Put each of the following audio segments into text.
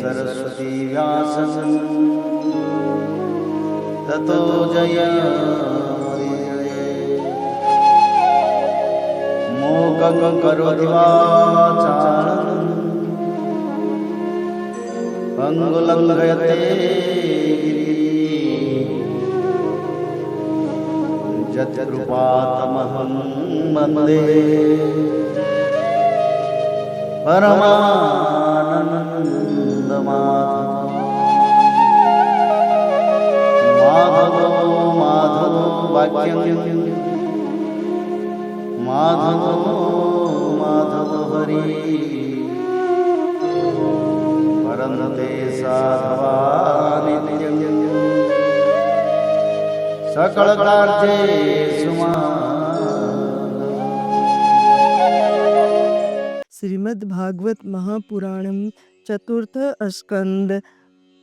सरस्वती व्यासं ततो जयमुदीरये। मूकं करोति वाचालं पंगुलंघयते यत्कृपातमहं वन्दे परमानन्दमाधवो माधवो वाक्यं माधवो हरि परन्ते साधवा नित्यं सकलकार्येषु श्रीमद् भागवत महापुराणम चतुर्थ स्कंद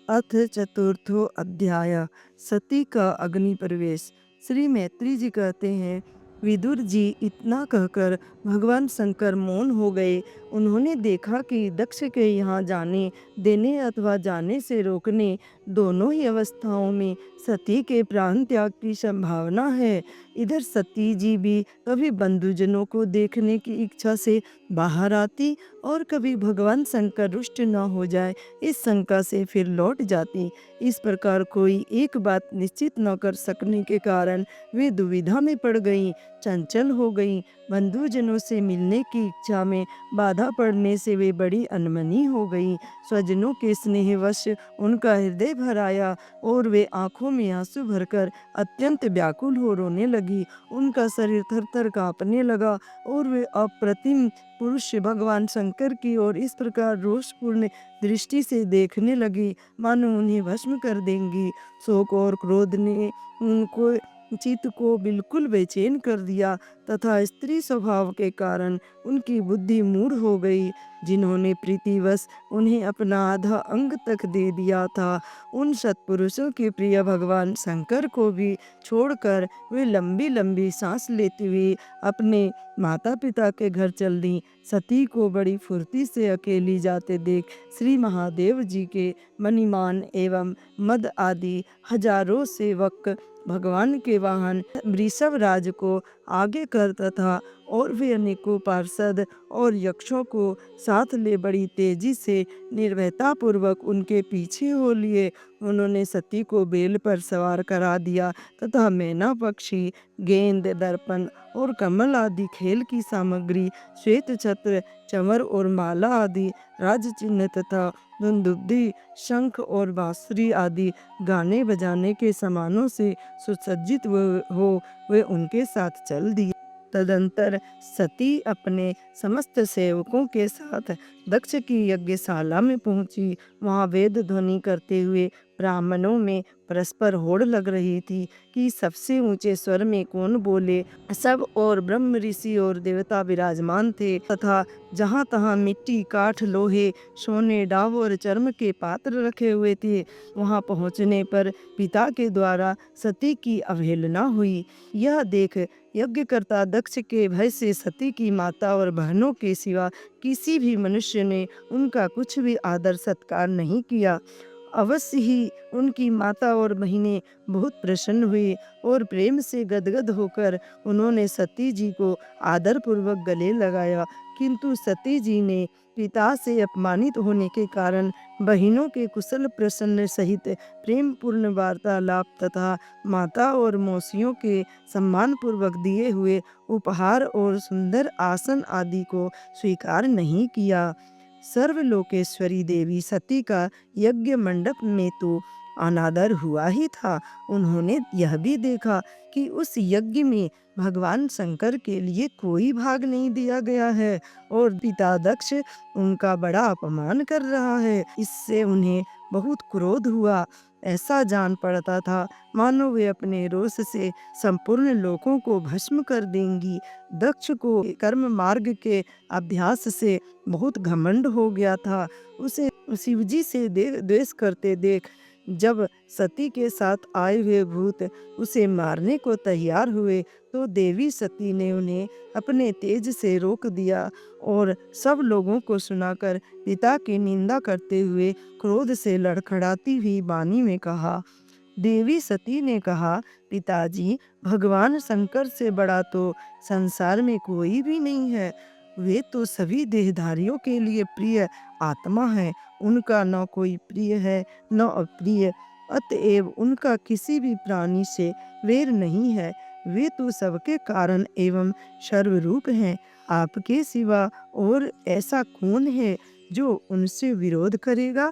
अथ चतुर्थो अध्याय सती का अग्नि प्रवेश। श्री मैत्री जी कहते हैं, विदुर जी इतना कहकर भगवान शंकर मौन हो गए। उन्होंने देखा कि दक्ष के यहाँ जाने देने अथवा जाने से रोकने दोनों ही अवस्थाओं में सती के प्राण त्याग की संभावना है। इधर सती जी भी कभी बंधुजनों को देखने की इच्छा से बाहर आती और कभी भगवान शंकर रुष्ट न हो जाए इस शंका से फिर लौट जाती। इस प्रकार कोई एक बात निश्चित न कर सकने के कारण वे दुविधा में पड़ गईं, चंचल हो गईं। बंधुजनों से मिलने की इच्छा में बाधा पड़ने से वे बड़ी अनमनी हो गईं। स्वजनों के स्नेहवश उनका हृदय भर आया और वे आंखों में आंसू भरकर अत्यंत व्याकुल हो रोने लगी। उनका शरीर थर-थर कांपने लगा और वे अप्रतिम पुरुष भगवान शंकर की ओर इस प्रकार रोषपूर्ण दृष्टि से देखने लगी मानो उन्हें भस्म कर देंगी। शोक और क्रोध ने उनको चित्त को बिल्कुल बेचैन कर दिया तथा स्त्री स्वभाव के कारण उनकी बुद्धि मूढ़ हो गई। जिन्होंने प्रीतिवश उन्हें अपना आधा अंग तक दे दिया था, उन सत्पुरुषों के प्रिय भगवान शंकर को भी छोड़कर वे लंबी लंबी सांस लेती हुई अपने माता पिता के घर चल दी। सती को बड़ी फुर्ती से अकेली जाते देख श्री महादेव जी के मणिमान एवं मद आदि हजारों सेवक भगवान के वाहन वृषभ राज को आगे कर तथा और भी अनेकों पार्षद और यक्षों को साथ ले बड़ी तेजी से निर्भयता पूर्वक उनके पीछे हो लिए। उन्होंने सती को बेल पर सवार करा दिया तथा मैना पक्षी, गेंद, दर्पण और कमल आदि खेल की सामग्री, श्वेत छत्र, चमर और माला आदि राज चिन्ह तथा दुंदुभि, शंख और बांसुरी आदि गाने बजाने के सामानों से सुसज्जित हो वे उनके साथ चल दिए। तदंतर सती अपने समस्त सेवकों के साथ दक्ष की यज्ञशाला में पहुंची। वहां वेद ध्वनि करते हुए ब्राह्मणों में परस्पर होड़ लग रही थी कि सबसे ऊंचे स्वर में कौन बोले। सब और ब्रह्म ऋषि और देवता विराजमान थे तथा जहाँ तहाँ मिट्टी, काठ, लोहे, सोने, डाव और चर्म के पात्र रखे हुए थे। वहाँ पहुँचने पर पिता के द्वारा सती की अवहेलना हुई। यह देख यज्ञकर्ता दक्ष के भय से सती की माता और बहनों के सिवा किसी भी मनुष्य ने उनका कुछ भी आदर सत्कार नहीं किया। अवश्य ही उनकी माता और बहिनें बहुत प्रसन्न हुई और प्रेम से गदगद होकर उन्होंने सती जी को आदरपूर्वक गले लगाया। किंतु सती जी ने पिता से अपमानित होने के कारण बहिनों के कुशल प्रसन्न सहित प्रेम पूर्ण वार्तालाप तथा माता और मौसियों के सम्मानपूर्वक दिए हुए उपहार और सुंदर आसन आदि को स्वीकार नहीं किया। सर्वलोकेश्वरी देवी सती का यज्ञ मंडप में तो अनादर हुआ ही था। उन्होंने यह भी देखा कि उस यज्ञ में भगवान शंकर के लिए कोई भाग नहीं दिया गया है और पिता दक्ष उनका बड़ा अपमान कर रहा है। इससे उन्हें बहुत क्रोध हुआ। ऐसा जान पड़ता था मानो वे अपने रोष से संपूर्ण लोकों को भस्म कर देंगी। दक्ष को कर्म मार्ग के अभ्यास से बहुत घमंड हो गया था। उसे शिवजी से द्वेष करते देख जब सती के साथ आए हुए भूत उसे मारने को तैयार हुए तो देवी सती ने उन्हें अपने तेज से रोक दिया और सब लोगों को सुनाकर पिता की निंदा करते हुए क्रोध से लड़खड़ाती हुई वाणी में कहा। देवी सती ने कहा, पिताजी, भगवान शंकर से बड़ा तो संसार में कोई भी नहीं है। वे तो सभी देहधारियों के लिए प्रिय आत्मा है। उनका न कोई प्रिय है न अप्रिय, अतएव उनका किसी भी प्राणी से वैर नहीं है। वे तो सबके कारण एवं सर्वरूप हैं। आपके सिवा और ऐसा कौन है जो उनसे विरोध करेगा?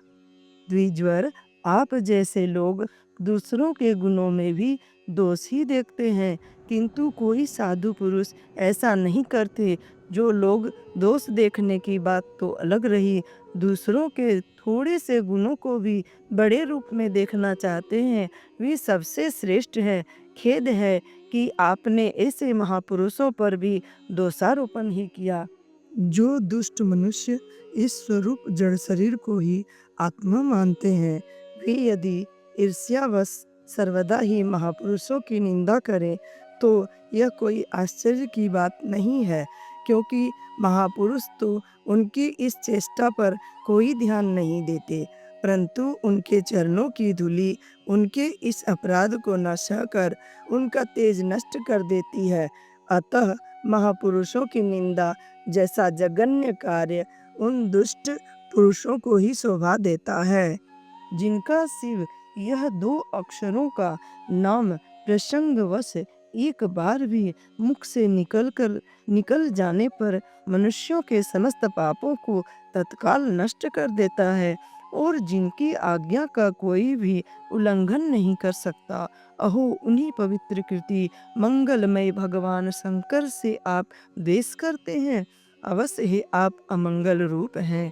द्विजवर, आप जैसे लोग दूसरों के गुणों में भी दोष ही देखते हैं, किंतु कोई साधु पुरुष ऐसा नहीं करते। जो लोग दोष देखने की बात तो अलग रही, दूसरों के थोड़े से गुणों को भी बड़े रूप में देखना चाहते हैं, वे सबसे श्रेष्ठ है। खेद है कि आपने ऐसे महापुरुषों पर भी दोषारोपण ही किया। जो दुष्ट मनुष्य इस स्वरूप जड़ शरीर को ही आत्मा मानते हैं, वे यदि ईर्ष्यावश सर्वदा ही महापुरुषों की निंदा करें तो यह कोई आश्चर्य की बात नहीं है, क्योंकि महापुरुष तो उनकी इस चेष्टा पर कोई ध्यान नहीं देते, परंतु उनके चरणों की धूलि उनके इस अपराध को नशा कर उनका तेज नष्ट कर देती है। अतः महापुरुषों की निंदा जैसा जघन्य कार्य उन दुष्ट पुरुषों को ही शोभा देता है, जिनका शिव यह 2 अक्षरों का नाम प्रसंगवश एक बार भी मुख से निकल जाने पर मनुष्यों के समस्त पापों को तत्काल नष्ट कर देता है और जिनकी आज्ञा का कोई भी उल्लंघन नहीं कर सकता। अहो, उन्हीं पवित्र कृति मंगलमय भगवान शंकर से आप द्वेष करते हैं। अवश्य ही आप अमंगल रूप हैं।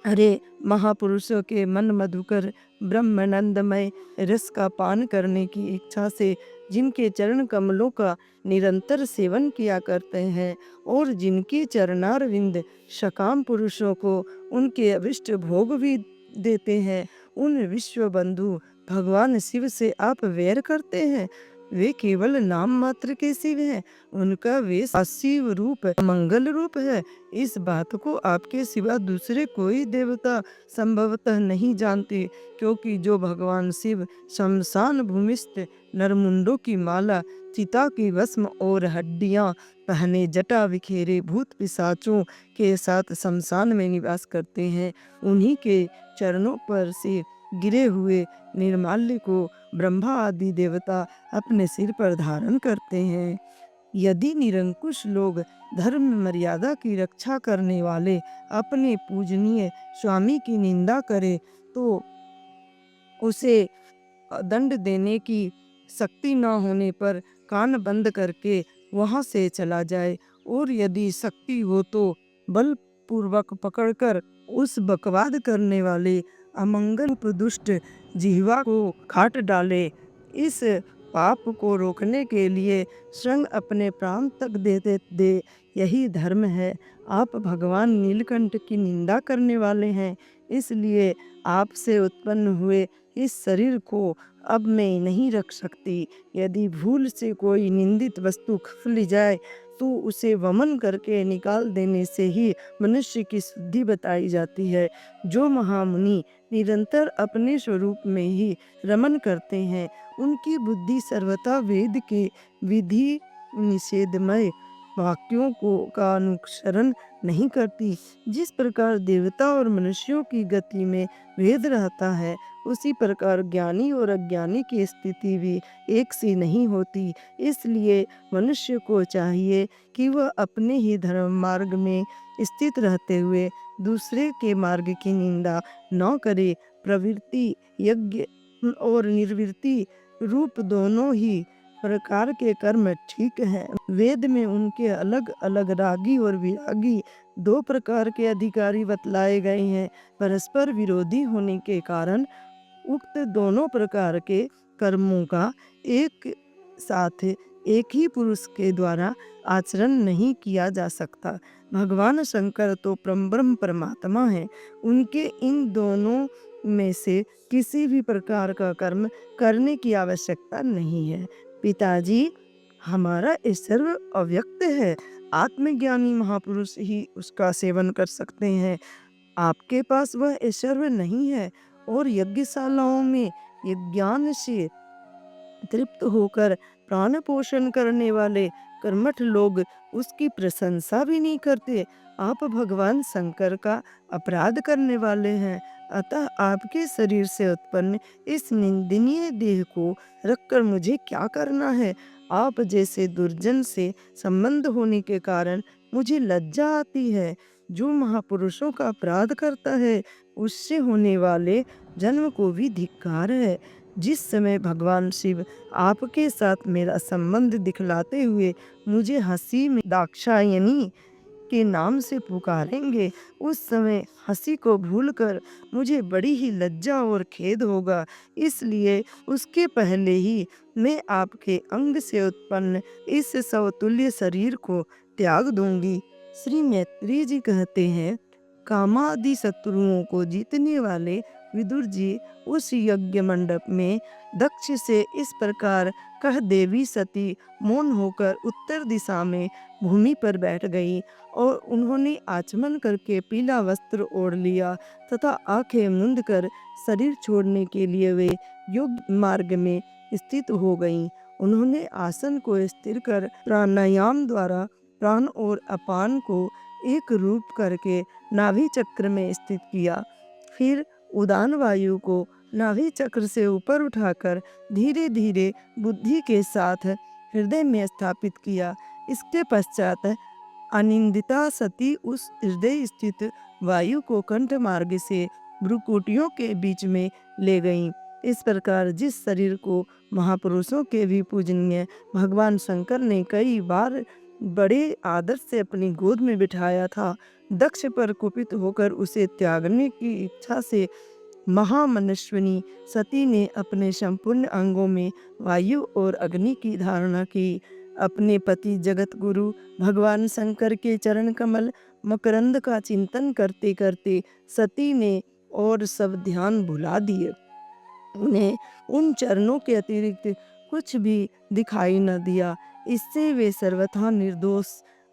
अरे, महापुरुषों के मन मधुकर ब्रह्मानंदमय रस का पान करने की इच्छा से जिनके चरण कमलों का निरंतर सेवन किया करते हैं और जिनके चरणारविंद सकाम पुरुषों को उनके अभिष्ट भोग भी देते हैं, उन विश्व बंधु भगवान शिव से आप वैर करते हैं। वे केवल नाम मात्र के शिव हैं, उनका वे शिव रूप मंगल रूप है। इस बात को आपके सिवा दूसरे कोई देवता संभवतः नहीं जानते, क्योंकि जो भगवान शिव शमशान भूमिस्थ नरमुंडों की माला, चिता की भस्म और हड्डियां पहने जटा बिखेरे भूत पिशाचों के साथ शमशान में निवास करते हैं, उन्हीं के चरणों पर से गिरे हुए निर्माल्य को ब्रह्मा आदि देवता अपने सिर पर धारण करते हैं। यदि निरंकुश लोग धर्म मर्यादा की रक्षा करने वाले अपने पूजनीय स्वामी की निंदा करें तो उसे दंड देने की शक्ति न होने पर कान बंद करके वहां से चला जाए, और यदि शक्ति हो तो बलपूर्वक पकड़कर उस बकवाद करने वाले अमंगल दुष्ट जिह्वा को काट डाले। इस पाप को रोकने के लिए स्वयं अपने प्राण तक दे यही धर्म है। आप भगवान नीलकंठ की निंदा करने वाले हैं, इसलिए आपसे उत्पन्न हुए इस शरीर को अब मैं नहीं रख सकती। यदि भूल से कोई निंदित वस्तु खा ली जाए तो उसे वमन करके निकाल देने से ही मनुष्य की शुद्धि बताई जाती है। जो महामुनि निरंतर अपने स्वरूप में ही रमन करते हैं, उनकी बुद्धि सर्वथा वेद के विधि निषेधमय वाक्यों का अनुसरण नहीं करती। जिस प्रकार देवता और मनुष्यों की गति में भेद रहता है, उसी प्रकार ज्ञानी और अज्ञानी की स्थिति भी एक सी नहीं होती। इसलिए मनुष्य को चाहिए कि वह अपने ही धर्म मार्ग में स्थित रहते हुए दूसरे के मार्ग की निंदा न करे। प्रवृत्ति यज्ञ और निर्वृत्ति रूप दोनों ही प्रकार के कर्म ठीक हैं। वेद में उनके अलग अलग रागी और विरागी 2 प्रकार के अधिकारी बतलाए गए हैं। परस्पर विरोधी होने के कारण उक्त दोनों प्रकार के कर्मों का एक साथ एक ही पुरुष के द्वारा आचरण नहीं किया जा सकता। भगवान शंकर तो ब्रह्म परमात्मा हैं, उनके इन दोनों में से किसी भी प्रकार का कर्म करने की आवश्यकता नहीं है। पिताजी, हमारा ऐश्वर्य अव्यक्त है। आत्मज्ञानी महापुरुष ही उसका सेवन कर सकते हैं। आपके पास वह ऐश्वर्य नहीं है और यज्ञशालाओं में यज्ञान से तृप्त होकर प्राण पोषण करने वाले कर्मठ लोग उसकी प्रशंसा भी नहीं करते। आप भगवान शंकर का अपराध करने वाले हैं। अतः आपके शरीर से उत्पन्न इस निंदनीय देह को रखकर मुझे क्या करना है। आप जैसे दुर्जन से संबंध होने के कारण मुझे लज्जा आती है। जो महापुरुषों का अपराध करता है उससे होने वाले जन्म को भी धिक्कार है। जिस समय भगवान शिव आपके साथ मेरा संबंध दिखलाते हुए मुझे हंसी में दाक्षायणी के नाम से पुकारेंगे, उस समय हंसी को भूलकर मुझे बड़ी ही लज्जा और खेद होगा। इसलिए उसके पहले ही मैं आपके अंग से उत्पन्न इस समतुल्य शरीर को त्याग दूंगी। श्री मैत्री जी कहते हैं, कामादि शत्रुओं को जीतने वाले विदुर जी उस यज्ञ मंडप में दक्ष से इस प्रकार कह देवी सती मौन होकर उत्तर दिशा में भूमि पर बैठ गई और उन्होंने आचमन करके पीला वस्त्र ओढ़ लिया तथा आंखें मूंद कर शरीर छोड़ने के लिए वे योग मार्ग में स्थित हो गईं। उन्होंने आसन को स्थिर कर प्राणायाम द्वारा प्राण और अपान को एक रूप करके नाभि चक्र में स्थित किया। फिर उदान वायु को नाभि चक्र से ऊपर उठाकर धीरे धीरे बुद्धि के साथ हृदय में स्थापित किया। इसके पश्चात अनिंदिता सती उस हृदय स्थित वायु को कंठ मार्ग से भ्रुकुटियों के बीच में ले गईं। इस प्रकार जिस शरीर को महापुरुषों के भी पूजनीय भगवान शंकर ने कई बार बड़े आदर से अपनी गोद में बिठाया था, दक्ष पर कुपित होकर उसे त्यागने की इच्छा से महामनस्विनी सती ने अपने संपूर्ण अंगों में वायु और अग्नि की धारणा की। अपने पति जगत गुरु भगवान शंकर के चरण कमल मकरंद का चिंतन करते करते सती ने और सब ध्यान भुला दिए। उन्हें उन चरणों के अतिरिक्त कुछ भी दिखाई न दिया। इससे वे सर्वथा निर्दोष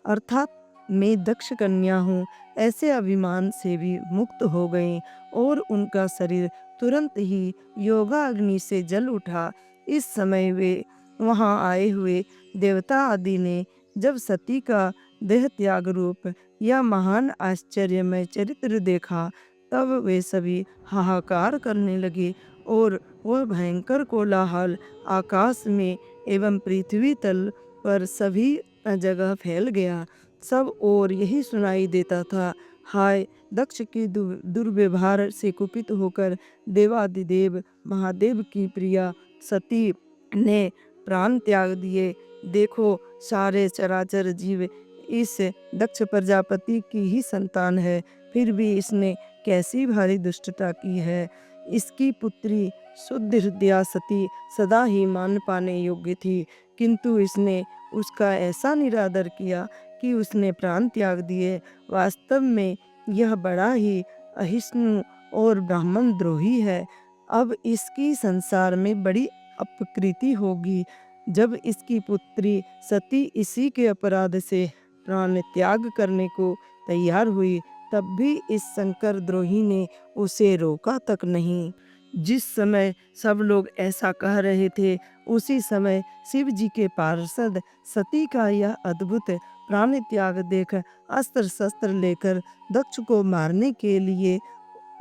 अर्थात मैं दक्ष कन्या हूँ ऐसे अभिमान से भी मुक्त हो गईं और उनका शरीर तुरंत ही योगाग्नि से जल उठा। इस समय वे वहाँ आए हुए देवता आदि ने जब सती का देह त्याग रूप या महान आश्चर्यमय चरित्र देखा तब वे सभी हाहाकार करने लगे और वह भयंकर कोलाहल आकाश में एवं पृथ्वी तल पर सभी जगह फैल गया। सब ओर यही सुनाई देता था, हाय दक्ष के दुर्व्यवहार से कुपित होकर देवादिदेव महादेव की प्रिया सती ने प्राण त्याग दिए। देखो सारे चराचर जीव इस दक्ष प्रजापति की ही संतान है, फिर भी इसने कैसी भारी दुष्टता की है। इसकी पुत्री शुद्ध हृदया सती सदा ही मान पाने योग्य थी, किंतु इसने उसका ऐसा निरादर किया कि उसने प्राण त्याग दिए। वास्तव में यह बड़ा ही अहिष्णु और ब्राह्मण द्रोही है। अब इसकी संसार में बड़ी अपकृति होगी। जब इसकी पुत्री सती इसी के अपराध से प्राण त्याग करने को तैयार हुई तब भी इस शंकर द्रोही ने उसे रोका तक नहीं। जिस समय सब लोग ऐसा कह रहे थे उसी समय शिव जी के पार्षद सती का यह अद्भुत प्राण त्याग देख अस्त्र शस्त्र लेकर दक्ष को मारने के लिए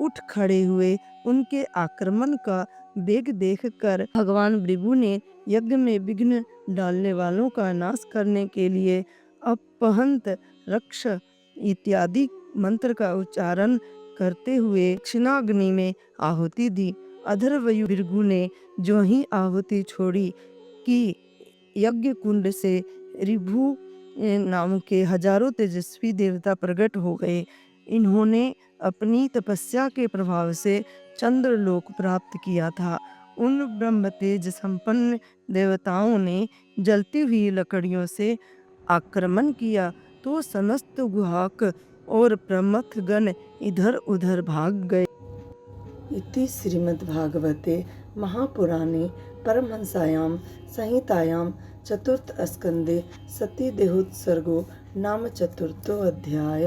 उठ खड़े हुए। उनके आक्रमण का वेग देखकर भगवान भृगु ने यज्ञ में विघ्न डालने वालों का नाश करने के लिए अपहंत रक्ष इत्यादि मंत्र का उच्चारण करते हुए दक्षिणाग्नि में आहुति दी। अधर्वयु भृगु ने जो ही आहुति छोड़ी कि यज्ञ कुंड से ऋभु नाम के हजारों तेजस्वी देवता प्रकट हो गए। इन्होंने अपनी तपस्या के प्रभाव से चंद्रलोक प्राप्त किया था। उन ब्रह्म तेज संपन्न देवताओं ने जलती हुई लकड़ियों से आक्रमण किया तो समस्त गुहाक और प्रमथ गण इधर उधर भाग गए। इति श्रीमद्भागवते महापुराणे परमहंसायां संहितायां चतुर्थ स्कंदे सती देहोत्सर्गो नाम चतुर्थो अध्याय।